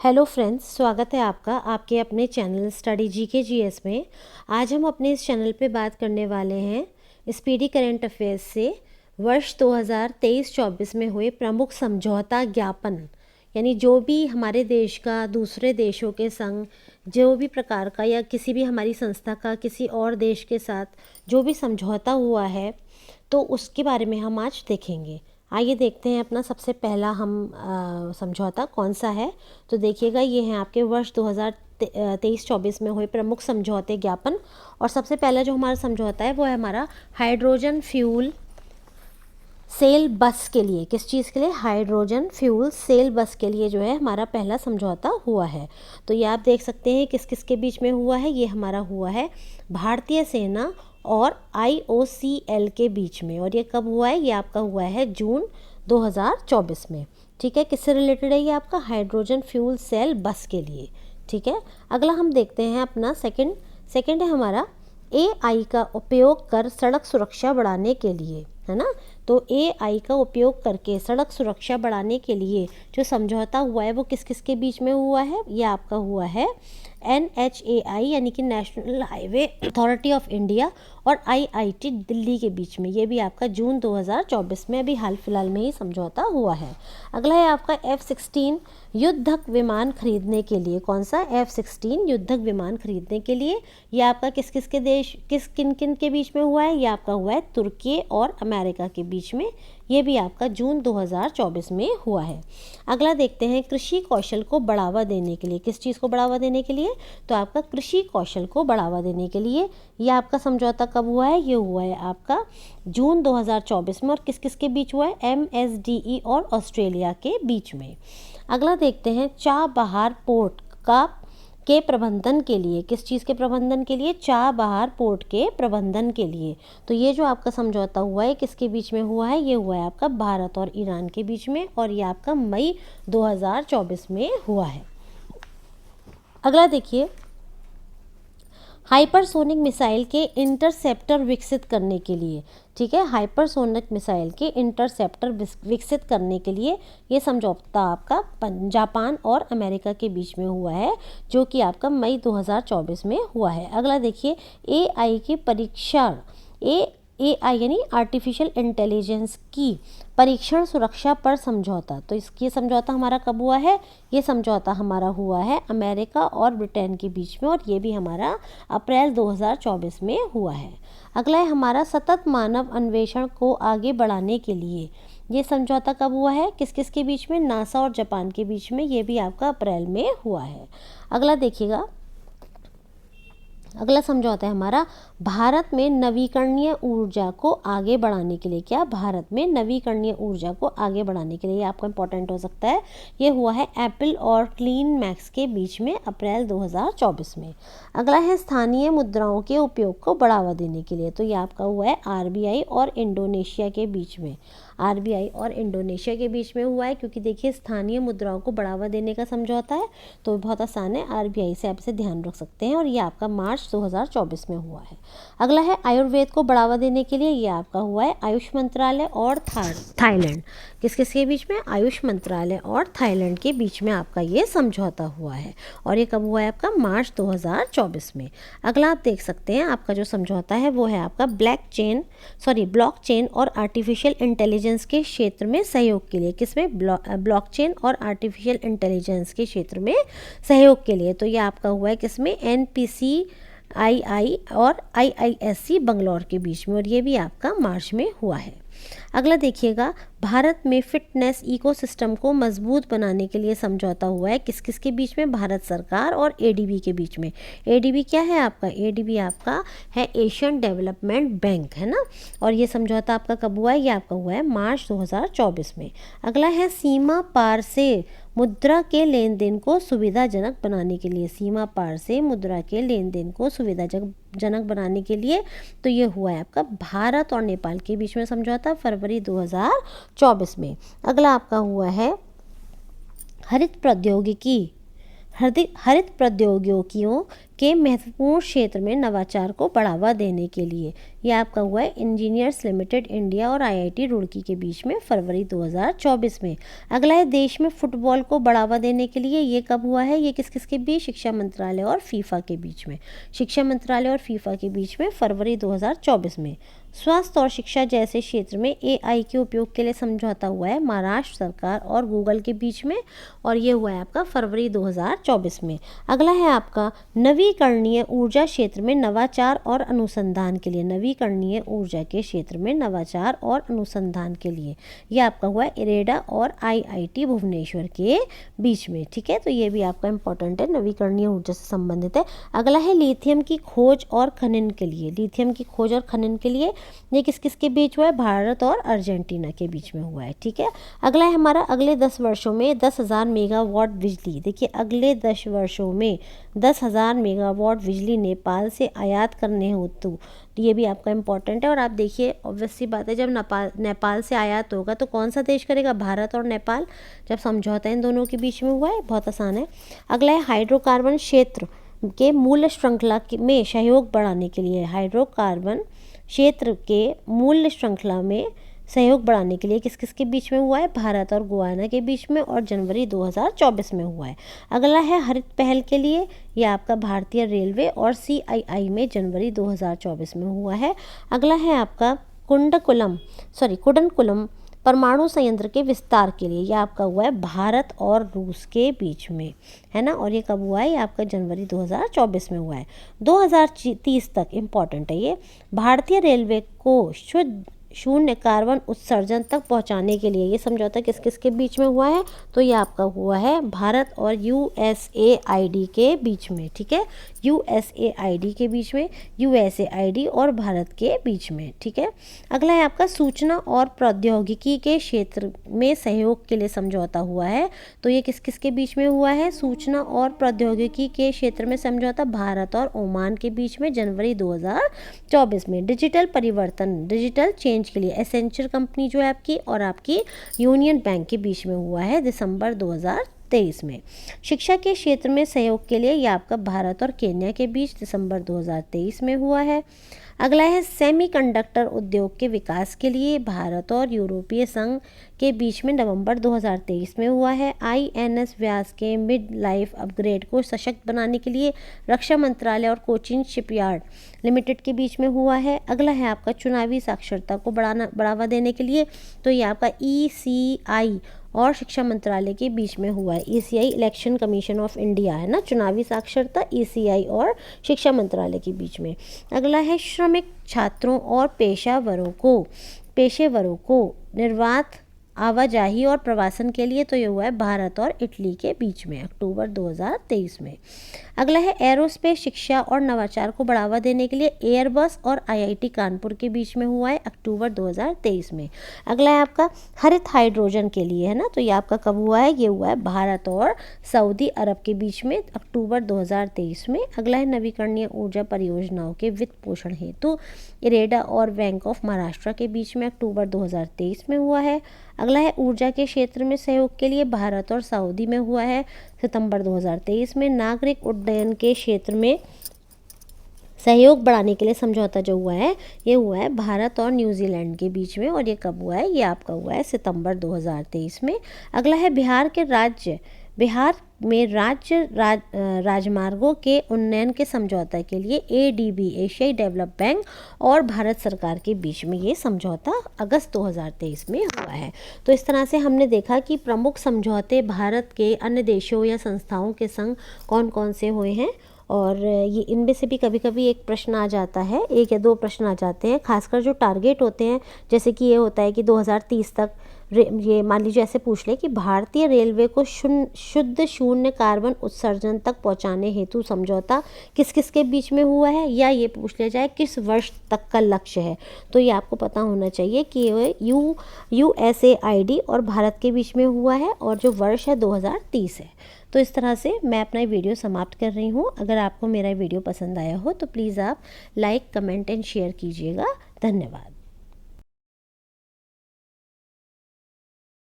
Hello friends, स्वागत है आपका आपके अपने चैनल स्टडी जीके जीएस में। आज हम अपने इस चैनल पे बात करने वाले हैं स्पीडी करंट अफेयर्स से वर्ष 2023-24 में हुए प्रमुख समझौता ज्ञापन, यानी जो भी हमारे देश का दूसरे देशों के संग जो भी प्रकार का या किसी भी हमारी संस्था का किसी और देश के साथ जो भी समझौता हुआ है तो उसके बारे में हम आज देखेंगे। आइए देखते हैं अपना सबसे पहला हम समझौता कौन सा है। तो देखिएगा, ये हैं आपके वर्ष 2023-24 में हुए प्रमुख समझौते ज्ञापन। और सबसे पहला जो हमारा समझौता है वो है हमारा हाइड्रोजन फ्यूल सेल बस के लिए। किस चीज़ के लिए? हाइड्रोजन फ्यूल सेल बस के लिए जो है हमारा पहला समझौता हुआ है। तो ये आप देख सकते हैं किस किस के बीच में हुआ है। ये हमारा हुआ है भारतीय सेना और IOCL के बीच में। और ये कब हुआ है? ये आपका हुआ है जून 2024 में। ठीक है, किससे रिलेटेड है? ये आपका हाइड्रोजन फ्यूल सेल बस के लिए। ठीक है, अगला हम देखते हैं अपना सेकंड है हमारा AI का उपयोग कर सड़क सुरक्षा बढ़ाने के लिए, है ना। तो AI का उपयोग करके सड़क सुरक्षा बढ़ाने के लिए जो समझौता हुआ है वो किस किस के बीच में हुआ है? ये आपका हुआ है NHAI यानी कि national highway authority of India और IIT दिल्ली के बीच में। ये भी आपका जून 2024 में अभी हाल फिलहाल में ही समझौता हुआ है। अगला है आपका F-16 युद्धक विमान खरीदने के लिए। कौन सा? F-16 युद्धक विमान खरीदने के लिए। ये आपका किस किस के देश किन किन के बीच में हुआ है? ये आपका हुआ है तुर्की और अमेरिका के बीच में। ये भी आपका जून 2024 में हुआ है। अगला देखते हैं कृषि कौशल को बढ़ावा देने के लिए। किस चीज़ को बढ़ावा देने के लिए? तो आपका कृषि कौशल को बढ़ावा देने के लिए ये आपका समझौता कब हुआ है? ये हुआ है आपका जून 2024 में। और किस किस के बीच हुआ है? MSDE और ऑस्ट्रेलिया के बीच में। अगला देखते हैं चाबहार पोर्ट के प्रबंधन के लिए। किस चीज़ के प्रबंधन के लिए? चाबहार पोर्ट के प्रबंधन के लिए। तो ये जो आपका समझौता हुआ है किसके बीच में हुआ है? ये हुआ है आपका भारत और ईरान के बीच में। और ये आपका मई 2024 में हुआ है। अगला देखिए, हाइपरसोनिक मिसाइल के इंटरसेप्टर विकसित करने के लिए। ठीक है, हाइपरसोनिक मिसाइल के इंटरसेप्टर विकसित करने के लिए ये समझौता आपका जापान और अमेरिका के बीच में हुआ है, जो कि आपका मई 2024 में हुआ है। अगला देखिए, AI की परीक्षा AI यानी आर्टिफिशियल इंटेलिजेंस की परीक्षण सुरक्षा पर समझौता। तो ये समझौता हमारा कब हुआ है? ये समझौता हमारा हुआ है अमेरिका और ब्रिटेन के बीच में। और ये भी हमारा अप्रैल 2024 में हुआ है। अगला है हमारा सतत मानव अन्वेषण को आगे बढ़ाने के लिए। ये समझौता कब हुआ है? किस किस के बीच में? नासा और जापान के बीच में। ये भी आपका अप्रैल में हुआ है। अगला देखिएगा, अगला समझौता है हमारा भारत में नवीकरणीय ऊर्जा को आगे बढ़ाने के लिए। क्या? भारत में नवीकरणीय ऊर्जा को आगे बढ़ाने के लिए। ये आपका इंपॉर्टेंट हो सकता है। ये हुआ है एप्पल और क्लीन मैक्स के बीच में अप्रैल 2024 में। अगला है स्थानीय मुद्राओं के उपयोग को बढ़ावा देने के लिए। तो ये आपका हुआ है RBI और इंडोनेशिया के बीच में। RBI और इंडोनेशिया के बीच में हुआ है, क्योंकि देखिए स्थानीय मुद्राओं को बढ़ावा देने का समझौता है तो बहुत आसान है, RBI से आप इसे ध्यान रख सकते हैं। और ये आपका मार्च 2024 में हुआ है। अगला है आयुर्वेद को बढ़ावा देने के लिए। ये आपका हुआ है आयुष मंत्रालय और थाईलैंड। किस किस के बीच में? आयुष मंत्रालय और थाईलैंड के बीच में आपका ये समझौता हुआ है। और ये कब हुआ है? आपका मार्च 2024 में। अगला आप देख सकते हैं आपका जो समझौता है वो है आपका ब्लॉकचेन और आर्टिफिशियल इंटेलिजेंस के क्षेत्र में सहयोग के लिए। किसमें? ब्लॉकचेन और आर्टिफिशियल इंटेलिजेंस के क्षेत्र में सहयोग के लिए। तो ये आपका हुआ है किसमें? NPCII और IISc बंगलौर के बीच में। और ये भी आपका मार्च में हुआ है। अगला देखिएगा, भारत में फिटनेस इकोसिस्टम को मजबूत बनाने के लिए समझौता हुआ है। किस किस के बीच में? भारत सरकार और ADB के बीच में। ADB क्या है आपका? ADB आपका है एशियन डेवलपमेंट बैंक, है ना। और ये समझौता आपका कब हुआ है? ये आपका हुआ है मार्च 2024 में। अगला है सीमा पार से मुद्रा के लेन देन को सुविधाजनक बनाने के लिए। सीमा पार से मुद्रा के लेन देन को सुविधाजनक बनाने के लिए। तो ये हुआ है आपका भारत और नेपाल के बीच में समझौता फरवरी 2024 में। अगला आपका हुआ है हरित प्रौद्योगिकियों के महत्वपूर्ण क्षेत्र में नवाचार को बढ़ावा देने के लिए। ये आपका हुआ है इंजीनियर्स लिमिटेड इंडिया और आईआईटी रुड़की के बीच में फरवरी 2024 में। अगला है देश में फुटबॉल को बढ़ावा देने के लिए। ये कब हुआ है? ये किस किस के बीच? शिक्षा मंत्रालय और फीफा के बीच में। शिक्षा मंत्रालय और फीफा के बीच में फरवरी 2024 में। स्वास्थ्य और शिक्षा जैसे क्षेत्र में एआई के उपयोग के लिए समझौता हुआ है महाराष्ट्र सरकार और गूगल के बीच में, और ये हुआ है आपका फरवरी 2024 में। अगला है आपका नवीकरणीय ऊर्जा क्षेत्र में नवाचार और अनुसंधान के लिए। नवीकरणीय ऊर्जा के क्षेत्र में नवाचार और अनुसंधान के लिए ये आपका हुआ है इरेडा और आईआईटी भुवनेश्वर के बीच में। ठीक है, तो ये भी आपका इंपॉर्टेंट है, नवीकरणीय ऊर्जा से संबंधित है। अगला है लिथियम की खोज और खनन के लिए। लिथियम की खोज और खनन के लिए ये किस किस के बीच हुआ है? भारत और अर्जेंटीना के बीच में हुआ है। ठीक है, अगला है हमारा अगले 10 वर्षों में 10,000 मेगावाट बिजली। देखिए अगले 10 वर्षों में 10,000 मेगावाट बिजली नेपाल से आयात करने हेतु, ये भी आपका इंपॉर्टेंट है। और आप देखिए ऑब्वियस सी बात है, जब नेपाल से आयात होगा तो कौन सा देश करेगा? भारत और नेपाल। जब समझौता इन दोनों के बीच में हुआ है, बहुत आसान है। अगला है हाइड्रोकार्बन क्षेत्र के मूल्य श्रृंखला में सहयोग बढ़ाने के लिए। हाइड्रोकार्बन क्षेत्र के मूल्य श्रृंखला में सहयोग बढ़ाने के लिए किस किस के बीच में हुआ है? भारत और गुयाना के बीच में, और जनवरी 2024 में हुआ है। अगला है हरित पहल के लिए। यह आपका भारतीय रेलवे और सीआईआई में जनवरी 2024 में हुआ है। अगला है आपका कुडनकुलम परमाणु संयंत्र के विस्तार के लिए। यह आपका हुआ है भारत और रूस के बीच में, है ना। और ये कब हुआ है? ये आपका जनवरी 2024 में हुआ है। 2030 तक इम्पॉर्टेंट है ये। भारतीय रेलवे को शून्य कार्बन उत्सर्जन तक पहुंचाने के लिए ये समझौता किस किस के बीच में हुआ है? तो ये आपका हुआ है भारत और यूएसएआईडी के बीच में। ठीक है, यूएसएआईडी के बीच में, यूएसएआईडी और भारत के बीच में। ठीक है, अगला है आपका सूचना और प्रौद्योगिकी के क्षेत्र में सहयोग के लिए समझौता हुआ है। तो ये किस किस के बीच में हुआ है? सूचना और प्रौद्योगिकी के क्षेत्र में समझौता भारत और ओमान के बीच में जनवरी 2024 में। डिजिटल परिवर्तन, डिजिटल चेंज के लिए एसेंचर कंपनी जो है आपकी और आपकी यूनियन बैंक के बीच में हुआ है दिसंबर 2023 में। शिक्षा के क्षेत्र में सहयोग के लिए यह आपका भारत और केन्या के बीच दिसंबर 2023 में हुआ है। अगला है सेमीकंडक्टर उद्योग के विकास के लिए भारत और यूरोपीय संघ के बीच में नवंबर 2023 में हुआ है। आईएनएस व्यास के मिड लाइफ अपग्रेड को सशक्त बनाने के लिए रक्षा मंत्रालय और कोचिन शिपयार्ड लिमिटेड के बीच में हुआ है। अगला है आपका चुनावी साक्षरता को बढ़ावा देने के लिए। तो ये आपका ईसीआई और शिक्षा मंत्रालय के बीच में हुआ है। ECI election commission of India है ना, चुनावी साक्षरता ईसीआई और शिक्षा मंत्रालय के बीच में। अगला है श्रमिक छात्रों और पेशेवरों को निर्बाध आवाजाही और प्रवासन के लिए। तो ये हुआ है भारत और इटली के बीच में अक्टूबर 2023 में। अगला है एरोस्पेस शिक्षा और नवाचार को बढ़ावा देने के लिए एयरबस और आईआईटी कानपुर के बीच में हुआ है अक्टूबर 2023 में। अगला है आपका हरित हाइड्रोजन के लिए, है ना। तो ये आपका कब हुआ है? ये हुआ है भारत और सऊदी अरब के बीच में अक्टूबर 2023 में। अगला है नवीकरणीय ऊर्जा परियोजनाओं के वित्त पोषण हेतु इरेडा और बैंक ऑफ महाराष्ट्र के बीच में अक्टूबर 2023 में हुआ है। अगला है ऊर्जा के क्षेत्र में सहयोग के लिए भारत और सऊदी में हुआ है सितंबर 2023 में। नागरिक उड्डयन के क्षेत्र में सहयोग बढ़ाने के लिए समझौता जो हुआ है ये हुआ है भारत और न्यूजीलैंड के बीच में, और ये कब हुआ है? ये आपका हुआ है सितंबर 2023 में। अगला है बिहार में राजमार्गों के उन्नयन के समझौता के लिए एडीबी एशियाई डेवलप बैंक और भारत सरकार के बीच में ये समझौता अगस्त 2023 में हुआ है। तो इस तरह से हमने देखा कि प्रमुख समझौते भारत के अन्य देशों या संस्थाओं के संग कौन कौन से हुए हैं, और ये इनमें से भी कभी कभी एक प्रश्न आ जाता है, एक या दो प्रश्न आ जाते हैं, खासकर जो टारगेट होते हैं। जैसे कि ये होता है कि 2030 तक ये मान लीजिए ऐसे पूछ ले कि भारतीय रेलवे को शुद्ध शून्य कार्बन उत्सर्जन तक पहुंचाने हेतु समझौता किस किस के बीच में हुआ है, या ये पूछ लिया जाए किस वर्ष तक का लक्ष्य है। तो ये आपको पता होना चाहिए कि यूएसएआईडी और भारत के बीच में हुआ है, और जो वर्ष है 2030 है। तो इस तरह से मैं अपना वीडियो समाप्त कर रही हूँ। अगर आपको मेरा वीडियो पसंद आया हो तो प्लीज़ आप लाइक, कमेंट एंड शेयर कीजिएगा। धन्यवाद।